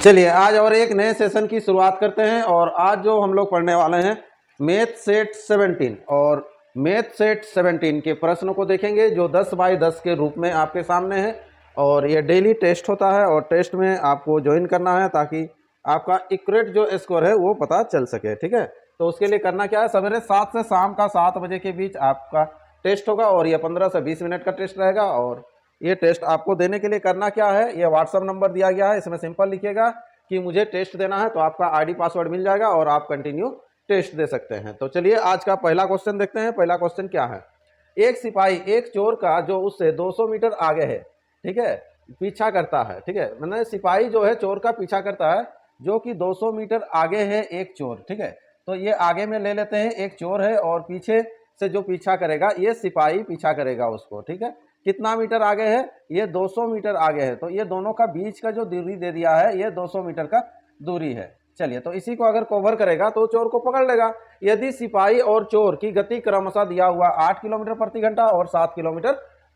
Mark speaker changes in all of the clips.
Speaker 1: चलिए आज और एक नए सेशन की शुरुआत करते हैं। और आज जो हम लोग पढ़ने वाले हैं मैथ सेट 17 और मैथ सेट 17 के प्रश्नों को देखेंगे जो 10 बाई 10 के रूप में आपके सामने है। और ये डेली टेस्ट होता है और टेस्ट में आपको ज्वाइन करना है ताकि आपका एक्यूरेट जो स्कोर है वो पता चल सके। ठीक है, तो उसके लिए करना क्या है, सवेरे 7 से शाम का 7 बजे के बीच आपका टेस्ट होगा और ये 15 से 20 मिनट का टेस्ट रहेगा। और ये टेस्ट आपको देने के लिए करना क्या है, ये व्हाट्सअप नंबर दिया गया है, इसमें सिंपल लिखिएगा कि मुझे टेस्ट देना है, तो आपका आईडी पासवर्ड मिल जाएगा और आप कंटिन्यू टेस्ट दे सकते हैं। तो चलिए आज का पहला क्वेश्चन देखते हैं। पहला क्वेश्चन क्या है, एक सिपाही एक चोर का जो उससे 200 मीटर आगे है, ठीक है, पीछा करता है। ठीक है, मतलब सिपाही जो है चोर का पीछा करता है जो कि 200 मीटर आगे है एक चोर। ठीक है, तो ये आगे में ले लेते हैं, एक चोर है और पीछे से जो पीछा करेगा ये सिपाही पीछा करेगा उसको। ठीक है, कितना मीटर आगे है, ये 200 मीटर आगे है, तो ये दोनों का बीच का जो दूरी दे दिया है ये 200 मीटर का दूरी है। चलिए, तो इसी को अगर कवर करेगा तो चोर को पकड़ लेगा। यदि सिपाही और चोर की गति क्रमशः दिया हुआ 8 किलोमीटर प्रति घंटा और 7 किलोमीटर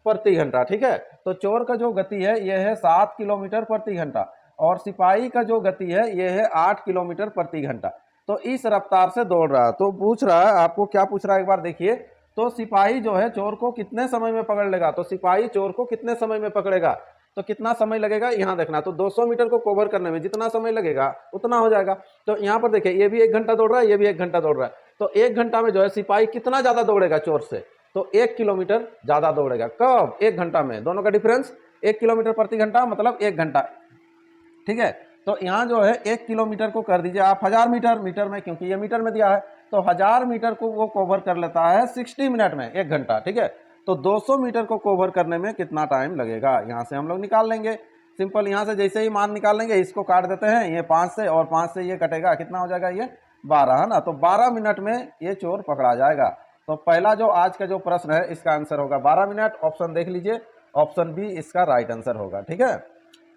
Speaker 1: प्रति घंटा। ठीक है, तो चोर का जो गति है यह है 7 किलोमीटर प्रति घंटा और सिपाही का जो गति है यह है 8 किलोमीटर प्रति घंटा। तो इस रफ्तार से दौड़ रहा है। तो पूछ रहा है, आपको क्या पूछ रहा है एक बार देखिए, तो सिपाही जो है चोर को कितने समय में पकड़ लेगा, तो सिपाही चोर को कितने समय में पकड़ेगा, तो कितना समय लगेगा यहाँ देखना। तो 200 मीटर को कवर करने में जितना समय लगेगा उतना हो जाएगा। तो यहाँ पर देखिए, ये भी 1 घंटा दौड़ रहा है, ये भी 1 घंटा दौड़ रहा है, तो 1 घंटा में जो है सिपाही कितना ज्यादा दौड़ेगा चोर से, तो 1 किलोमीटर ज्यादा दौड़ेगा। कब, 1 घंटा में, दोनों का डिफरेंस 1 किलोमीटर प्रति घंटा मतलब 1 घंटा। ठीक है, तो यहाँ जो है 1 किलोमीटर को कर दीजिए आप 1000 मीटर, मीटर में क्योंकि ये मीटर में दिया है, तो 1000 मीटर को वो कवर कर लेता है 60 मिनट में, 1 घंटा। ठीक है, तो 200 मीटर को कवर करने में कितना टाइम लगेगा, यहाँ से हम लोग निकाल लेंगे। सिंपल, यहाँ से जैसे ही मान निकाल लेंगे, इसको काट देते हैं, ये 5 से और 5 से ये कटेगा, कितना हो जाएगा, ये 12 है ना। तो 12 मिनट में ये चोर पकड़ा जाएगा। तो पहला जो आज का जो प्रश्न है इसका आंसर होगा 12 मिनट। ऑप्शन देख लीजिए, ऑप्शन बी इसका राइट आंसर होगा। ठीक है,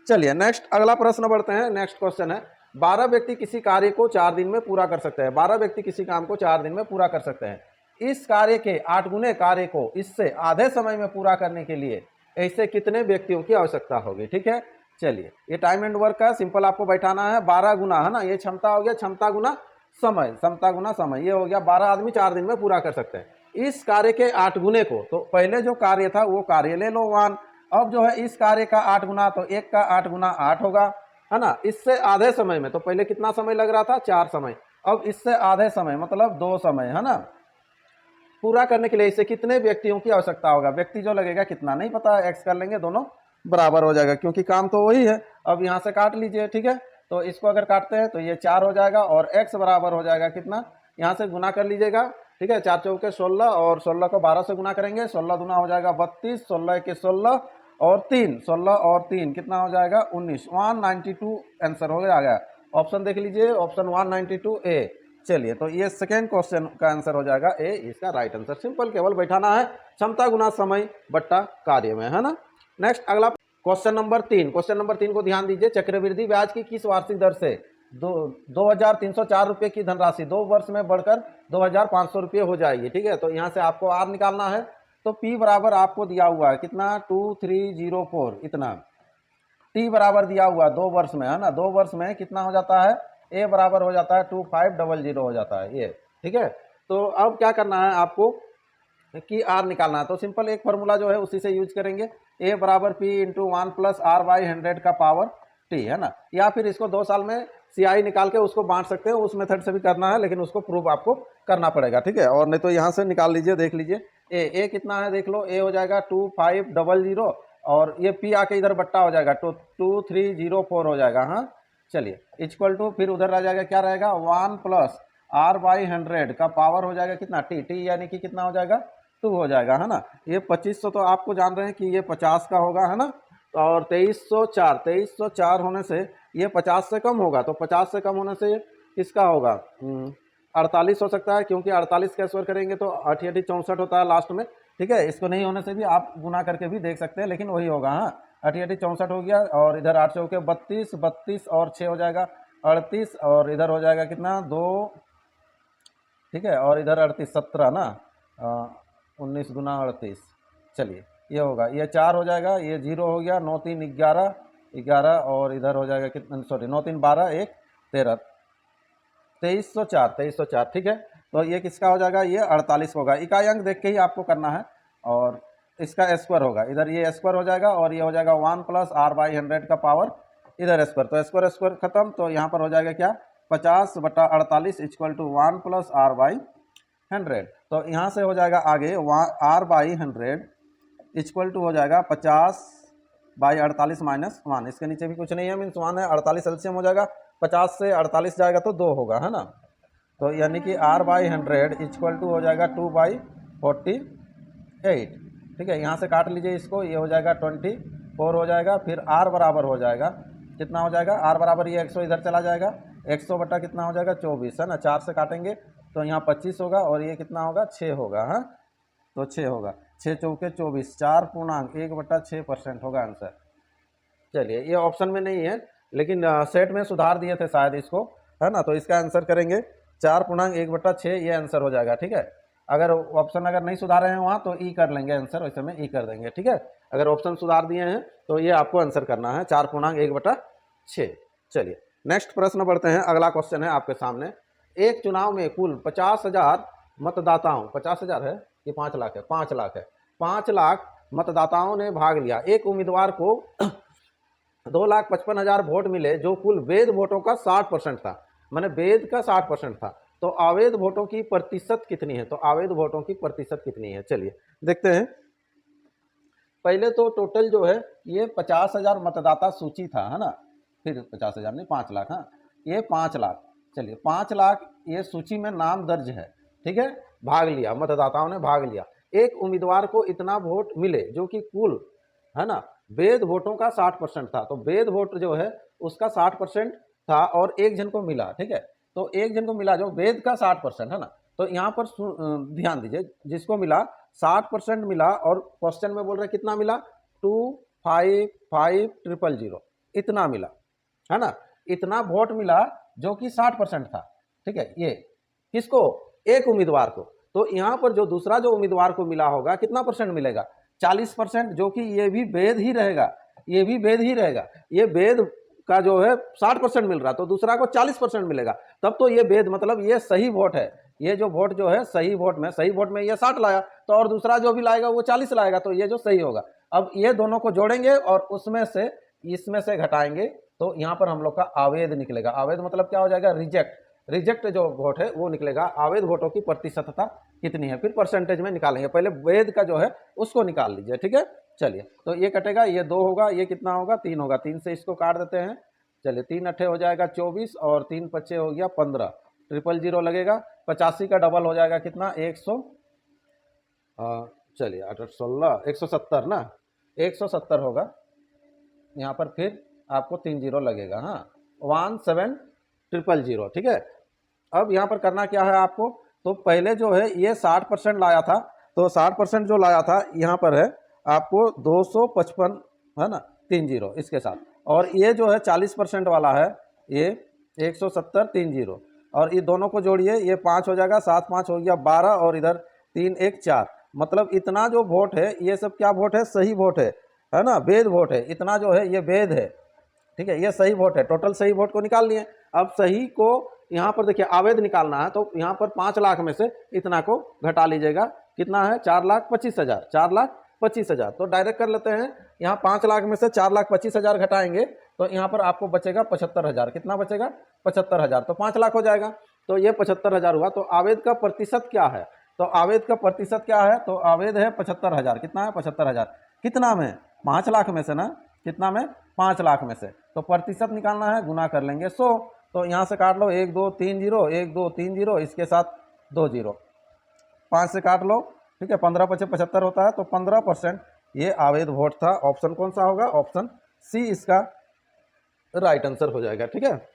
Speaker 1: चलिए नेक्स्ट अगला प्रश्न बढ़ते हैं। नेक्स्ट क्वेश्चन है, 12 व्यक्ति किसी कार्य को 4 दिन में पूरा कर सकते हैं। 12 व्यक्ति किसी काम को 4 दिन में पूरा कर सकते हैं। इस कार्य के 8 गुने कार्य को इससे आधे समय में पूरा करने के लिए ऐसे कितने व्यक्तियों की आवश्यकता होगी। ठीक है, चलिए ये टाइम एंड वर्क का सिंपल आपको बैठाना है। 12 गुना है ना, ये क्षमता हो गया, क्षमता गुना समय, क्षमता गुना समय, ये हो गया 12 आदमी 4 दिन में पूरा कर सकते हैं। इस कार्य के 8 गुने को, तो पहले जो कार्य था वो कार्य ले लो 1। अब जो है इस कार्य का 8 गुना, तो 1 का 8 गुना 8 होगा, है ना। इससे आधे समय में, तो पहले कितना समय लग रहा था, 4 समय, अब इससे आधे समय मतलब 2 समय, है ना, पूरा करने के लिए इसे कितने व्यक्तियों की आवश्यकता होगा। व्यक्ति जो लगेगा कितना नहीं पता, एक्स कर लेंगे, दोनों बराबर हो जाएगा क्योंकि काम तो वही है। अब यहाँ से काट लीजिए। ठीक है, तो इसको अगर काटते हैं तो ये 4 हो जाएगा और एक्स बराबर हो जाएगा कितना, यहाँ से गुना कर लीजिएगा। ठीक है, 4 चौके 16 और 16 को 12 से गुना करेंगे, 16 गुना हो जाएगा 32, 16 के 16 और 3, 16 और 3 कितना हो जाएगा 19, 192 आंसर हो जाएगा। ऑप्शन देख लीजिए, ऑप्शन 192 ए। चलिए, तो ये सेकेंड क्वेश्चन का आंसर हो जाएगा ए, इसका राइट आंसर। सिंपल, केवल बैठाना है, क्षमता गुना समय बट्टा कार्य में, है ना। नेक्स्ट अगला क्वेश्चन नंबर 3। क्वेश्चन नंबर 3 को ध्यान दीजिए, चक्रवृद्धि ब्याज की किस वार्षिक दर से 2304 रुपये की धनराशि 2 वर्ष में बढ़कर 2500 रुपये हो जाएगी। ठीक है, तो यहाँ से आपको आर निकालना है। तो P बराबर आपको दिया हुआ है कितना, 2304, इतना। T बराबर दिया हुआ 2 वर्ष में, है ना, 2 वर्ष में कितना हो जाता है, A बराबर हो जाता है 2500 हो जाता है ये। ठीक है, तो अब क्या करना है आपको कि R निकालना है। तो सिंपल एक फार्मूला जो है उसी से यूज करेंगे, A बराबर P इंटू 1 प्लस R/100 का पावर T, है ना। या फिर इसको 2 साल में CI निकाल के उसको बांट सकते हैं, उस मेथड से भी करना है, लेकिन उसको प्रूव आपको करना पड़ेगा। ठीक है, और नहीं तो यहाँ से निकाल लीजिए, देख लीजिए ए कितना है, देख लो, ए हो जाएगा 2500 और ये P आके इधर बट्टा हो जाएगा, तो 2304 हो जाएगा। हाँ, चलिए, इक्वल टू फिर उधर रह जाएगा, क्या रहेगा, 1 प्लस R/100 का पावर हो जाएगा कितना, टी यानी कि कितना हो जाएगा, 2 हो जाएगा, है ना। ये 2500 तो आपको जान रहे हैं कि ये 50 का होगा, है ना। और 2304 होने से ये 50 से कम होगा, तो 50 से कम होने से ये किसका होगा, 48 हो सकता है, क्योंकि 48 का स्क्वायर करेंगे तो 8 8 64 होता है लास्ट में। ठीक है, इसको नहीं होने से भी आप गुना करके भी देख सकते हैं, लेकिन वही होगा। हाँ, 8 8 64 हो गया और इधर 8 चौके 32, 32 और 6 हो जाएगा 38 और इधर हो जाएगा कितना 2। ठीक है, और इधर 38 17 ना, 19 गुना 38, चलिए ये होगा, ये 4 हो जाएगा, ये 0 हो गया, 9 3 11, 11 और इधर हो जाएगा कितना, सॉरी 9 3 12 1 13, 2304 ठीक है। तो ये किसका हो जाएगा, ये 48 होगा। इकाई अंक देख के ही आपको करना है और इसका स्क्वायर होगा, इधर ये स्क्वायर हो जाएगा और ये हो जाएगा 1 प्लस r/100 का पावर इधर स्क्वायर, तो स्क्वायर स्क्वायर खत्म। तो यहाँ पर हो जाएगा क्या, 50/48 इक्वल टू 1 प्लस r/100। तो यहाँ से हो जाएगा आगे r/100 इक्वल टू हो जाएगा 50/48 माइनस 1, इसके नीचे भी कुछ नहीं है, मीन्स 1 है, 48 एलसीएम हो जाएगा, 50 से 48 जाएगा तो 2 होगा, है ना। तो यानी कि r/100 इक्वल टू हो जाएगा 2/48, ठीक है। यहाँ से काट लीजिए इसको, ये हो जाएगा 24 हो जाएगा, फिर r बराबर हो जाएगा कितना हो जाएगा, r बराबर ये 100 इधर चला जाएगा, 100 बटा कितना हो जाएगा 24, है ना। 4 से काटेंगे तो यहाँ 25 होगा और ये कितना होगा 6 होगा, हाँ तो 6 होगा, 6 चौके 24, 4.1/6% होगा आंसर। चलिए ये ऑप्शन में नहीं है लेकिन सेट में सुधार दिए थे शायद इसको, है ना। तो इसका आंसर करेंगे 4.1/6, ये आंसर हो जाएगा, ठीक है। अगर ऑप्शन अगर नहीं सुधारे हैं वहाँ तो ई कर लेंगे आंसर, वैसे में ई कर देंगे, ठीक है। अगर ऑप्शन सुधार दिए हैं तो ये आपको आंसर करना है 4.1/6। चलिए नेक्स्ट प्रश्न बढ़ते हैं। अगला क्वेश्चन है आपके सामने, एक चुनाव में कुल 50,000 मतदाताओं, 50,000 है कि 5 लाख है, 5 लाख है, 5 लाख मतदाताओं ने भाग लिया। एक उम्मीदवार को 2,55,000 वोट मिले जो कुल वैध वोटों का 60% था, माने वैध का 60% था। तो अवैध वोटों की प्रतिशत कितनी है, तो अवैध वोटों की प्रतिशत कितनी है, चलिए देखते हैं। पहले तो टोटल जो है ये 50,000 मतदाता सूची था, है ना, फिर 50,000 नहीं 5 लाख, हाँ ये 5 लाख, चलिए 5 लाख ये सूची में नाम दर्ज है, ठीक है, भाग लिया, मतदाताओं ने भाग लिया। एक उम्मीदवार को इतना वोट मिले जो कि कुल, है ना, वैध वोटों का 60% था। तो वैध वोट जो है उसका 60% था और एक जन को मिला, ठीक है। तो एक जन को मिला जो वैध का 60%, है ना। तो यहाँ पर ध्यान दीजिए, जिसको मिला 60% मिला और क्वेश्चन में बोल रहे कितना मिला, 255,000 इतना मिला, है ना। इतना वोट मिला जो कि 60% था, ठीक है। ये किसको, एक उम्मीदवार को। तो यहाँ पर जो दूसरा जो उम्मीदवार को मिला होगा कितना परसेंट मिलेगा, 40%, जो कि ये भी वैध ही रहेगा, ये भी वैध ही रहेगा। ये वैध का जो है 60% मिल रहा, तो दूसरा को 40% मिलेगा, तब तो ये वैध मतलब ये सही वोट है। ये जो वोट जो है सही वोट में ये 60 लाया, तो और दूसरा जो भी लाएगा वो 40 लाएगा, तो ये जो सही होगा। अब ये दोनों को जोड़ेंगे और उसमें से इसमें से घटाएंगे, तो यहाँ पर हम लोग का अवैध निकलेगा। अवैध मतलब क्या हो जाएगा, रिजेक्ट जो वोट है वो निकलेगा। अवैध वोटों की प्रतिशतता कितनी है, फिर परसेंटेज में निकालेंगे। पहले वैध का जो है उसको निकाल लीजिए, ठीक है। चलिए तो ये कटेगा, ये 2 होगा, ये कितना होगा 3 होगा, 3 से इसको काट देते हैं। चलिए 3 अट्ठे हो जाएगा 24 और 3 पच्चे हो गया 15, 000 लगेगा। 85 का डबल हो जाएगा कितना, 100, चलिए 8 8 16 170 ना, 170 होगा। यहाँ पर फिर आपको 3 0 लगेगा, हाँ 17,000, ठीक है। अब यहाँ पर करना क्या है आपको, तो पहले जो है ये 60% लाया था, तो 60% जो लाया था यहाँ पर है आपको 255, है ना, 3 0 इसके साथ, और ये जो है 40% वाला है ये 170 3 0, और ये दोनों को जोड़िए, ये 5 हो जाएगा, 7 5 हो गया 12, और इधर 3 1 4, मतलब इतना जो वोट है ये सब क्या वोट है, सही वोट है ना, वैध वोट है। इतना जो है ये वैध है, ठीक है, ये सही वोट है। टोटल सही वोट को निकाल लिए। अब सही को यहाँ पर देखिए अवैध निकालना है, तो यहाँ पर 5 लाख में से इतना को घटा लीजिएगा, कितना है 4,25,000, 4,25,000। तो डायरेक्ट कर लेते हैं, यहाँ 5 लाख में से 4,25,000 घटाएंगे तो यहाँ पर आपको बचेगा 75,000, कितना बचेगा 75,000, तो 5 लाख हो जाएगा। तो ये 75,000 हुआ। तो अवैध का प्रतिशत क्या है, तो अवैध का प्रतिशत क्या है, तो अवैध है 75,000, कितना है 75,000, कितना में 5 लाख में से ना, कितना में 5 लाख में से। तो प्रतिशत निकालना है, गुना कर लेंगे 100, तो यहाँ से काट लो 1 2 3 0, 1 2 3 0, इसके साथ 2 0, 5 से काट लो, ठीक है, 15 5 75 होता है। तो 15% ये अवैध वोट था। ऑप्शन कौन सा होगा, ऑप्शन सी इसका राइट आंसर हो जाएगा, ठीक है।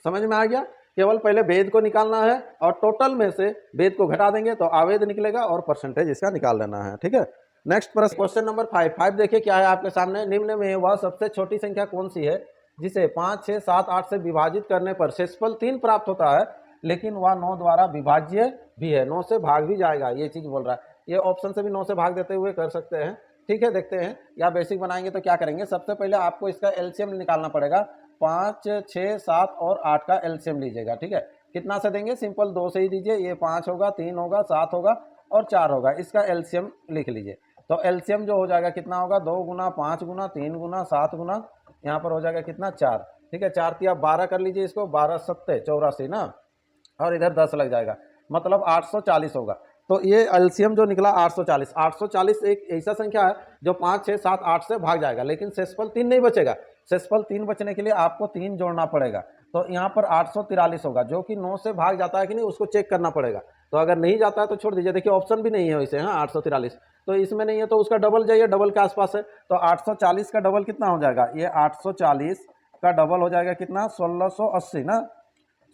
Speaker 1: समझ में आ गया, केवल पहले वैध को निकालना है और टोटल में से वैध को घटा देंगे तो अवैध निकलेगा और परसेंटेज इसका निकाल लेना है, ठीक है। नेक्स्ट प्रश्न, क्वेश्चन नंबर 5 देखिए क्या है आपके सामने। निम्न में वह सबसे छोटी संख्या कौन सी है जिसे 5 6 7 8 से विभाजित करने पर शेषफल 3 प्राप्त होता है, लेकिन वह 9 द्वारा विभाज्य भी है, 9 से भाग भी जाएगा, ये चीज बोल रहा है। ये ऑप्शन से भी 9 से भाग देते हुए कर सकते हैं, ठीक है, देखते हैं। या बेसिक बनाएंगे तो क्या करेंगे, सबसे पहले आपको इसका एलसीएम निकालना पड़ेगा। 5, 6, 7 और 8 का एलसीएम लीजिएगा। ठीक है, कितना से देंगे, सिंपल 2 से ही दीजिए। ये 5 होगा, 3 होगा, 7 होगा और 4 होगा। इसका एलसीएम लिख लीजिए। तो एलसीएम जो हो जाएगा कितना होगा, 2 गुना 5 गुना 3 गुना 7 गुना, यहाँ पर हो जाएगा कितना, 4। ठीक है, 4 तिया 12 कर लीजिए इसको, 12 सत्ते 84 ना, और इधर 10 लग जाएगा, मतलब 840 होगा। तो ये एलसीएम जो निकला 840। 840 एक ऐसा संख्या है जो 5, 6, 7, 8 से भाग जाएगा, लेकिन शेषफल 3 नहीं बचेगा। शेषफल 3 बचने के लिए आपको 3 जोड़ना पड़ेगा। तो यहाँ पर 843 होगा, जो कि 9 से भाग जाता है कि नहीं उसको चेक करना पड़ेगा। तो अगर नहीं जाता है तो छोड़ दीजिए। देखिए ऑप्शन भी नहीं है वैसे, हाँ 843 तो इसमें नहीं है, तो उसका डबल जाइए, डबल के आसपास है। तो 840 का डबल कितना हो जाएगा, ये 840 का डबल हो जाएगा कितना, 1680 ना,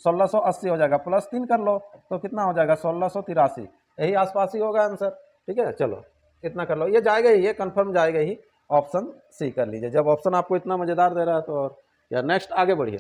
Speaker 1: 1680 हो जाएगा। प्लस 3 कर लो तो कितना हो जाएगा, 1683। यही आसपास ही होगा आंसर। ठीक है, चलो इतना कर लो, ये जाएगा ही, ये कंफर्म जाएगा ही। ऑप्शन सी कर लीजिए, जब ऑप्शन आपको इतना मजेदार दे रहा है तो। और या नेक्स्ट आगे बढ़िए।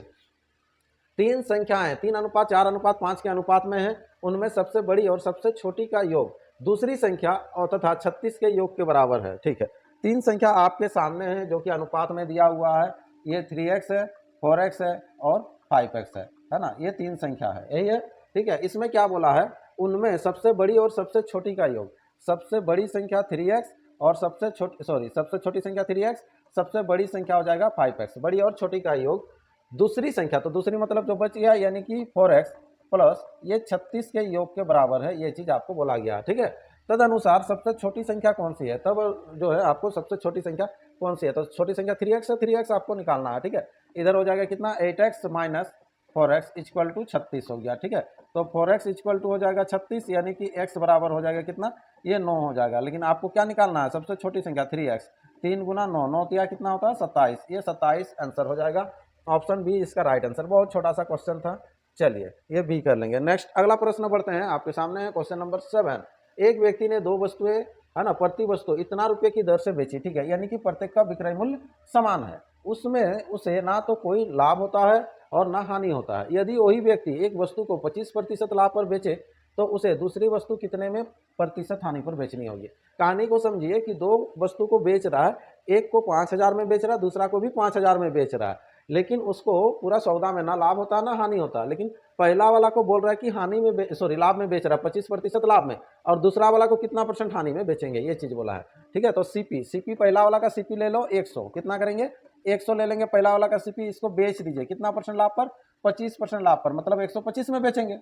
Speaker 1: 3 संख्याएं 3:4:5 के अनुपात में है, उनमें सबसे बड़ी और सबसे छोटी का योग दूसरी संख्या और तथा 36 के योग के बराबर है। ठीक है, 3 संख्या आपके सामने है जो कि अनुपात में दिया हुआ है। ये 3x है, 4x है और 5x है ना, ये 3 संख्या है, यही है। ठीक है, इसमें क्या बोला है, उनमें सबसे बड़ी और सबसे छोटी का योग। सबसे बड़ी संख्या 3x और सबसे छोटी संख्या 3x, सबसे बड़ी संख्या हो जाएगा 5x। बड़ी और छोटी का योग दूसरी संख्या, तो दूसरी मतलब जो बच गया यानी कि 4x प्लस ये 36 के योग के बराबर है, ये चीज आपको बोला गया। ठीक है, तद अनुसार सबसे छोटी संख्या कौन सी है, तब जो है आपको सबसे छोटी संख्या कौन सी है, तो छोटी संख्या 3x है, 3x आपको निकालना है। ठीक है, इधर हो जाएगा कितना, 8x minus 4x equal to 36 हो गया। ठीक है, तो 4x इक्वल टू हो जाएगा 36, यानी कि x बराबर हो जाएगा कितना, ये 9 हो जाएगा। लेकिन आपको क्या निकालना है, सबसे छोटी संख्या 3x, 3 गुना 9, 9 तिया कितना होता है 27, ये 27 आंसर हो जाएगा। ऑप्शन बी इसका राइट आंसर। बहुत छोटा सा क्वेश्चन था, चलिए ये भी कर लेंगे। नेक्स्ट अगला प्रश्न बढ़ते हैं, आपके सामने है क्वेश्चन नंबर 7। एक व्यक्ति ने 2 वस्तुएं है ना, प्रति वस्तु इतना रुपये की दर से बेची। ठीक है, यानी कि प्रत्येक का विक्रय मूल्य समान है, उसमें उसे ना तो कोई लाभ होता है और ना हानि होता है। यदि वही व्यक्ति एक वस्तु को 25% लाभ पर बेचे तो उसे दूसरी वस्तु कितने में प्रतिशत हानि पर बेचनी होगी। कहानी को समझिए कि 2 वस्तु को बेच रहा है, एक को 5000 में बेच रहा है, दूसरा को भी 5000 में बेच रहा है, लेकिन उसको पूरा सौदा में ना लाभ होता है ना हानि होता है। लेकिन पहला वाला को बोल रहा है कि हानि में लाभ में बेच रहा है 25% लाभ में, और दूसरा वाला को कितना % हानि में बेचेंगे, ये चीज बोला है। ठीक है, तो सीपी पहला वाला का सीपी ले लो 100, कितना करेंगे 100 ले लेंगे पहला वाला का सीपी, इसको बेच दीजिए कितना % लाभ पर, 25% लाभ पर, मतलब 125 में बेचेंगे।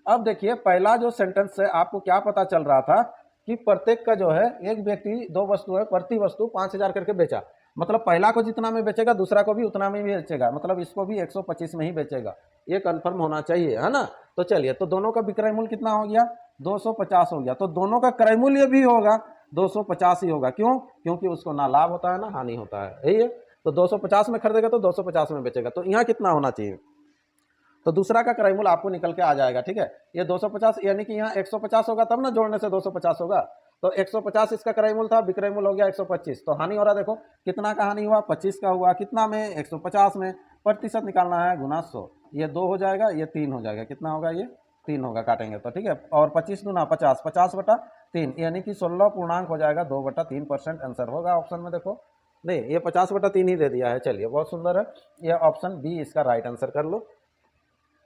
Speaker 1: अब देखिए पहला जो सेंटेंस है आपको क्या पता चल रहा था कि प्रत्येक का जो है, एक व्यक्ति 2 वस्तु है, प्रति वस्तु 5000 करके बेचा, मतलब पहला को जितना में बेचेगा दूसरा को भी उतना में बेचेगा, मतलब इसको भी 125 में ही बेचेगा, ये कंफर्म होना चाहिए, है ना। तो चलिए, तो दोनों का विक्रय मूल्य कितना हो गया, 250 हो गया, तो दोनों का क्रय मूल्य भी होगा 250 ही होगा। क्यों, क्योंकि उसको ना लाभ होता है ना हानि होता है, यही है। तो 250 में खरीदेगा तो 250 में बेचेगा, तो यहाँ कितना होना चाहिए, तो दूसरा का क्रय मूल्य आपको निकल के आ जाएगा। ठीक है, ये 250 यानी कि यहाँ 150 होगा, तब ना जोड़ने से 250 होगा, तो 150 इसका क्रय मूल्य था, विक्रय मूल्य हो गया 125, तो हानि हो रहा, देखो कितना का हानि हुआ, 25 का हुआ, कितना में 150 में, प्रतिशत निकालना है गुना 100, ये 2 हो जाएगा, ये 3 हो जाएगा, कितना होगा, ये 3 होगा, काटेंगे तो। ठीक है, और 25 गुना 50, 50/3 यानी कि 16 पूर्णांक हो जाएगा, 2/3% आंसर होगा ऑप्शन में। देखो नहीं, ये 50/3 ही दे दिया है, चलिए बहुत सुंदर है, ये ऑप्शन बी इसका राइट आंसर कर लो।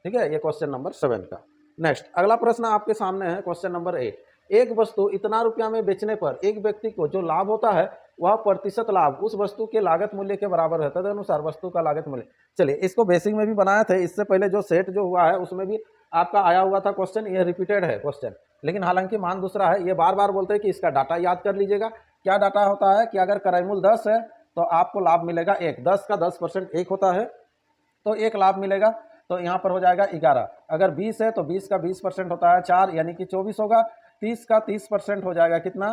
Speaker 1: ठीक है, ये क्वेश्चन नंबर 7 का। नेक्स्ट अगला प्रश्न आपके सामने है क्वेश्चन नंबर 8। एक वस्तु इतना रुपया में बेचने पर एक व्यक्ति को जो लाभ होता है वह प्रतिशत लाभ उस वस्तु के लागत मूल्य के बराबर है, तदनुसार वस्तु का लागत मूल्य। चलिए, इसको बेसिक में भी बनाया था, इससे पहले जो सेट जो हुआ है उसमें भी आपका आया हुआ था क्वेश्चन, ये रिपीटेड है क्वेश्चन, लेकिन हालांकि मान दूसरा है। ये बार बार बोलते हैं कि इसका डाटा याद कर लीजिएगा। क्या डाटा होता है कि अगर क्रय मूल्य 10 है तो आपको लाभ मिलेगा 1, 10 का 10% 1 होता है, तो 1 लाभ मिलेगा, तो यहाँ पर हो जाएगा 11। अगर 20 है तो 20 का 20% होता है 4, यानी कि 24 होगा। 30 का 30% हो जाएगा कितना,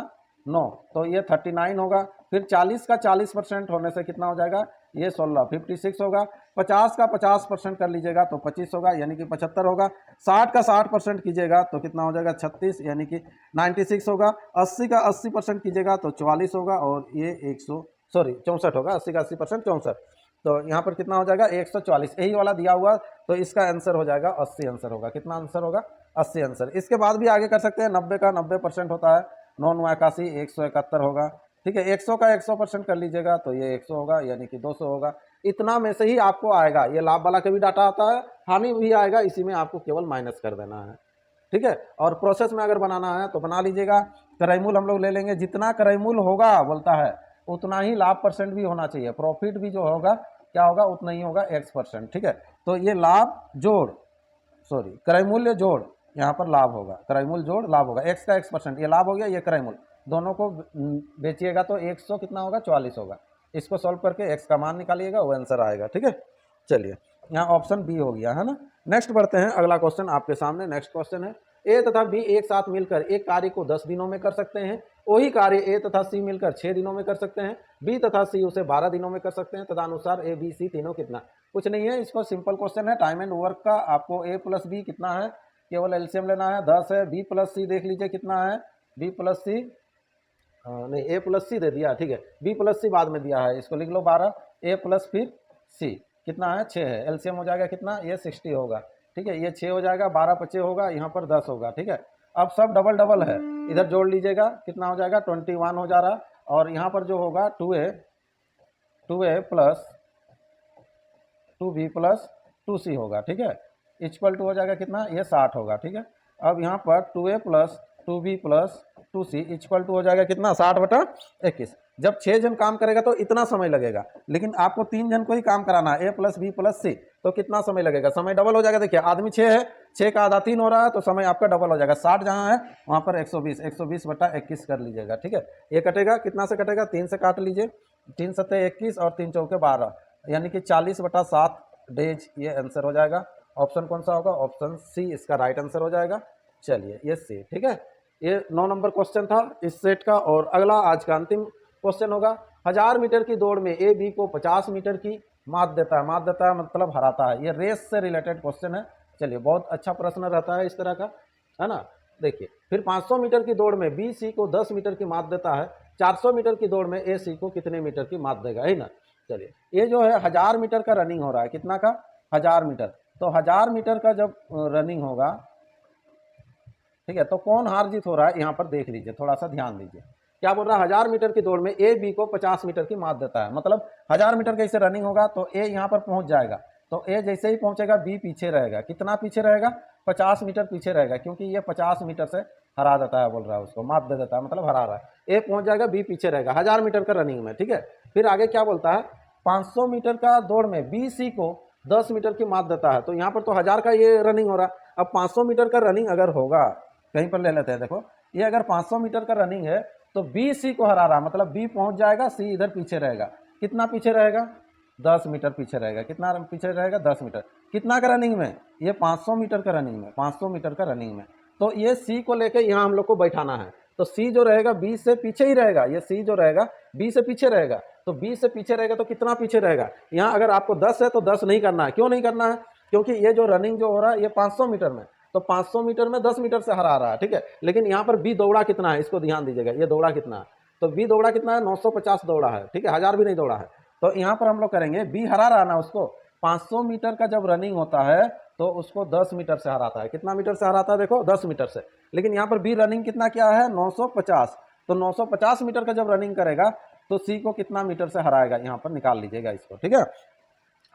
Speaker 1: 9, तो ये 39 होगा। फिर 40 का 40% होने से कितना हो जाएगा, ये 16, 56 होगा। 50 का 50% कर लीजिएगा तो 25 होगा, यानी कि 75 होगा। 60 का 60% कीजिएगा तो कितना हो जाएगा, 36, यानी कि 96 होगा। 80 का 80% कीजिएगा तो 44 होगा, और ये 64 होगा। 80 का 80% 64, तो यहाँ पर कितना हो जाएगा 144, यही वाला दिया हुआ, तो इसका आंसर हो जाएगा 80 आंसर होगा। कितना आंसर होगा, 80 आंसर। इसके बाद भी आगे कर सकते हैं, 90 का 90% होता है, 9 9 81, 171 होगा। ठीक है, 100 का 100% कर लीजिएगा तो ये 100 होगा, यानी कि 200 होगा। इतना में से ही आपको आएगा, ये लाभ वाला का भी डाटा आता है, हानि भी आएगा, इसी में आपको केवल माइनस कर देना है। ठीक है, और प्रोसेस में अगर बनाना है तो बना लीजिएगा। क्रय मूल्य हम लोग ले लेंगे, जितना क्रय मूल्य होगा बोलता है उतना ही लाभ परसेंट भी होना चाहिए, प्रॉफिट भी जो होगा क्या होगा उतना ही होगा x%। ठीक है, तो ये लाभ जोड़ क्रय मूल्य जोड़, यहाँ पर लाभ होगा, क्रय मूल्य जोड़ लाभ होगा, x का x%, ये लाभ हो गया, ये क्रय मूल्य, दोनों को बेचिएगा तो 100 कितना होगा 44 होगा। इसको सॉल्व करके x का मान निकालिएगा, वो आंसर आएगा। ठीक है, चलिए यहाँ ऑप्शन बी हो गया है ना। नेक्स्ट बढ़ते हैं, अगला क्वेश्चन आपके सामने। नेक्स्ट क्वेश्चन है, ए तथा बी एक साथ मिलकर एक कार्य को 10 दिनों में कर सकते हैं, वही कार्य ए तथा सी मिलकर 6 दिनों में कर सकते हैं, बी तथा सी उसे 12 दिनों में कर सकते हैं, तदनुसार ए बी सी तीनों कितना। कुछ नहीं है, इसको सिंपल क्वेश्चन है, टाइम एंड वर्क का। आपको ए प्लस बी कितना है, केवल एलसीएम लेना है, 10 है। बी प्लस सी देख लीजिए कितना है, बी प्लस सी नहीं, ए प्लस सी दे दिया, ठीक है, बी प्लस सी बाद में दिया है, इसको लिख लो 12, ए प्लस फिर सी कितना है 6 है, एलसीएम हो जाएगा कितना, ये 60 होगा। ठीक है, ये 6 हो जाएगा, 12 25 होगा, यहाँ पर 10 होगा। ठीक है, अब सब डबल डबल है, इधर जोड़ लीजिएगा कितना हो जाएगा 21 हो जा रहा, और यहाँ पर जो होगा 2a plus 2b plus 2c होगा। ठीक है, इक्वल टू हो जाएगा कितना, ये 60 होगा। ठीक है, अब यहाँ पर 2a plus 2b plus 2c equal to हो जाएगा कितना 60/21। जब 6 जन काम करेगा तो इतना समय लगेगा, लेकिन आपको 3 जन को ही काम कराना है, a प्लस बी प्लस सी, तो कितना समय लगेगा, समय डबल हो जाएगा। देखिए आदमी 6 है, 6 का आधा 3 हो रहा है, तो समय आपका डबल हो जाएगा। 60 जहाँ है वहाँ पर 120/21 कर लीजिएगा। ठीक है, ये कटेगा, कितना से कटेगा, 3 से काट लीजिए, 3 सत्ते 21 और 3 चौके 12, यानी कि 40/7 डेज, ये आंसर हो जाएगा। ऑप्शन कौन सा होगा, ऑप्शन सी इसका राइट आंसर हो जाएगा। चलिए ये सी। ठीक है, ये 9 नंबर क्वेश्चन था इस सेट का। और अगला आज का अंतिम क्वेश्चन होगा, 1000 मीटर की दौड़ में ए बी को 50 मीटर की मात देता है मतलब हराता है। ये रेस से रिलेटेड क्वेश्चन है। चलिए, बहुत अच्छा प्रश्न रहता है इस तरह का, है ना। देखिए, फिर 500 मीटर की दौड़ में बी सी को 10 मीटर की मात देता है, 400 मीटर की दौड़ में ए सी को कितने मीटर की मात देगा, है ना। चलिए, ये जो है 1000 मीटर का रनिंग हो रहा है, कितना का 1000 मीटर, तो 1000 मीटर का जब रनिंग होगा, ठीक है, तो कौन हार जीत हो रहा है यहाँ पर देख लीजिए, थोड़ा सा ध्यान दीजिए। क्या बोल रहा है, 1000 मीटर की दौड़ में ए बी को 50 मीटर की मात देता है, मतलब 1000 मीटर कैसे रनिंग होगा, तो ए यहाँ पर पहुंच जाएगा, तो ए जैसे ही पहुंचेगा बी पीछे रहेगा, कितना पीछे रहेगा 50 मीटर पीछे रहेगा, क्योंकि ये 50 मीटर से हरा देता है, बोल रहा है उसको मात दे देता है, मतलब हरा रहा है। ए पहुंच जाएगा, बी पीछे रहेगा 1000 मीटर का रनिंग में। ठीक है, फिर आगे क्या बोलता है, 500 मीटर का दौड़ में बी सी को 10 मीटर की मात देता है, तो यहाँ पर तो 1000 का ये रनिंग हो रहा है। अब 500 मीटर का रनिंग अगर होगा, कहीं पर ले लेते हैं, देखो ये अगर 500 मीटर का रनिंग है तो बी सी को हरा रहा, मतलब बी पहुंच जाएगा, सी इधर पीछे रहेगा, कितना पीछे रहेगा 10 मीटर पीछे रहेगा, कितना पीछे रहेगा 10 मीटर, कितना का रनिंग में, ये 500 मीटर का रनिंग में, 500 मीटर का रनिंग में, तो ये सी को लेके यहाँ हम लोग को बैठाना है, तो सी जो रहेगा बी से पीछे ही रहेगा, ये सी जो रहेगा बी से पीछे रहेगा, तो बी से पीछे रहेगा तो कितना पीछे रहेगा, यहाँ अगर आपको 10 है तो 10 नहीं करना है, क्यों नहीं करना है, क्योंकि ये जो रनिंग जो हो रहा है ये 500 मीटर में, तो 500 मीटर में 10 मीटर से हरा रहा है। ठीक है, लेकिन यहाँ पर बी दौड़ा कितना है, इसको ध्यान दीजिएगा, ये दौड़ा कितना है, तो बी दौड़ा कितना है 950 दौड़ा है। ठीक है, 1000 भी नहीं दौड़ा है, तो यहाँ पर हम लोग करेंगे, बी हरा रहा ना उसको, 500 मीटर का जब रनिंग होता है तो उसको 10 मीटर से हराता है, कितना मीटर से हराता है, देखो 10 मीटर से, लेकिन यहाँ पर बी रनिंग कितना क्या है 950, तो 950 मीटर का जब रनिंग करेगा तो सी को कितना मीटर से हराएगा, यहाँ पर निकाल लीजिएगा इसको। ठीक है,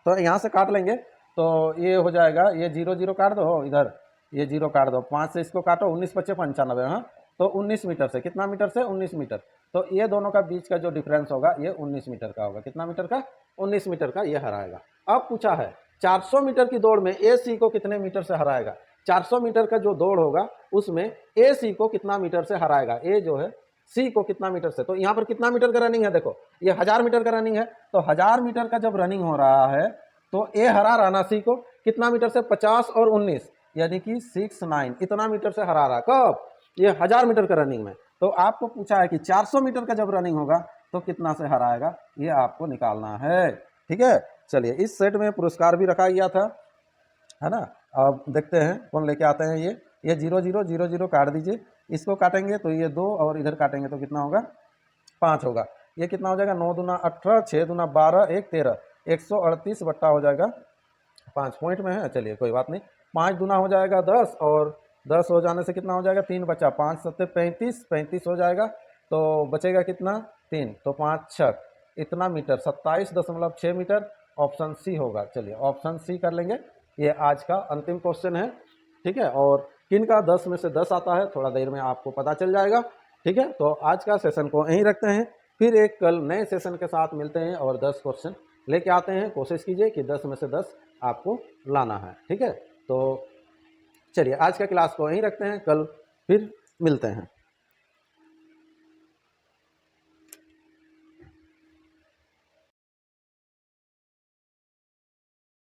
Speaker 1: तो यहाँ से काट लेंगे, तो ये हो जाएगा, ये 0 0 काट दो इधर, ये 0 काट दो, 5 से इसको काटो, 19 25 95, हाँ, तो 19 मीटर से, कितना मीटर से 19 मीटर, तो ये दोनों का बीच का जो डिफरेंस होगा ये 19 मीटर का होगा, कितना मीटर का 19 मीटर का ये हराएगा। अब पूछा है 400 मीटर की दौड़ में ए सी को कितने मीटर से हराएगा, 400 मीटर का जो दौड़ होगा उसमें ए सी को कितना मीटर से हराएगा, ए जो है सी को कितना मीटर से, तो यहाँ पर कितना मीटर का रनिंग है, देखो ये 1000 मीटर का रनिंग है, तो 1000 मीटर का जब रनिंग हो रहा है तो ए हरा रहा ना सी को कितना मीटर से 50 और 19, यानी कि 69 इतना मीटर से हरा रहा, कब, ये 1000 मीटर का रनिंग में। तो आपको पूछा है कि 400 मीटर का जब रनिंग होगा तो कितना से हराएगा, ये आपको निकालना है। ठीक है, चलिए इस सेट में पुरस्कार भी रखा गया था, है ना। अब देखते हैं कौन लेके आते हैं। ये 0 0 0 0 काट दीजिए, इसको काटेंगे तो ये 2 और इधर काटेंगे तो कितना होगा 5 होगा, ये कितना हो जाएगा 9 दूना 18, 6 दूना 12, 1 13, 138 बट्टा हो जाएगा 5 पॉइंट में है। चलिए कोई बात नहीं, 5 दूना हो जाएगा 10, और 10 हो जाने से कितना हो जाएगा 3 बचा, 5 7 35 35 हो जाएगा, तो बचेगा कितना 3, तो 5 छक इतना मीटर 27.6 मीटर, ऑप्शन सी होगा। चलिए ऑप्शन सी कर लेंगे। ये आज का अंतिम क्वेश्चन है, ठीक है। और किन का 10 में से 10 आता है थोड़ा देर में आपको पता चल जाएगा, ठीक है। तो आज का सेशन को यहीं रखते हैं, फिर एक कल नए सेशन के साथ मिलते हैं और 10 क्वेश्चन लेके आते हैं। कोशिश कीजिए कि 10 में से 10 आपको लाना है, ठीक है। तो चलिए आज का क्लास को यहीं रखते हैं, कल फिर मिलते हैं।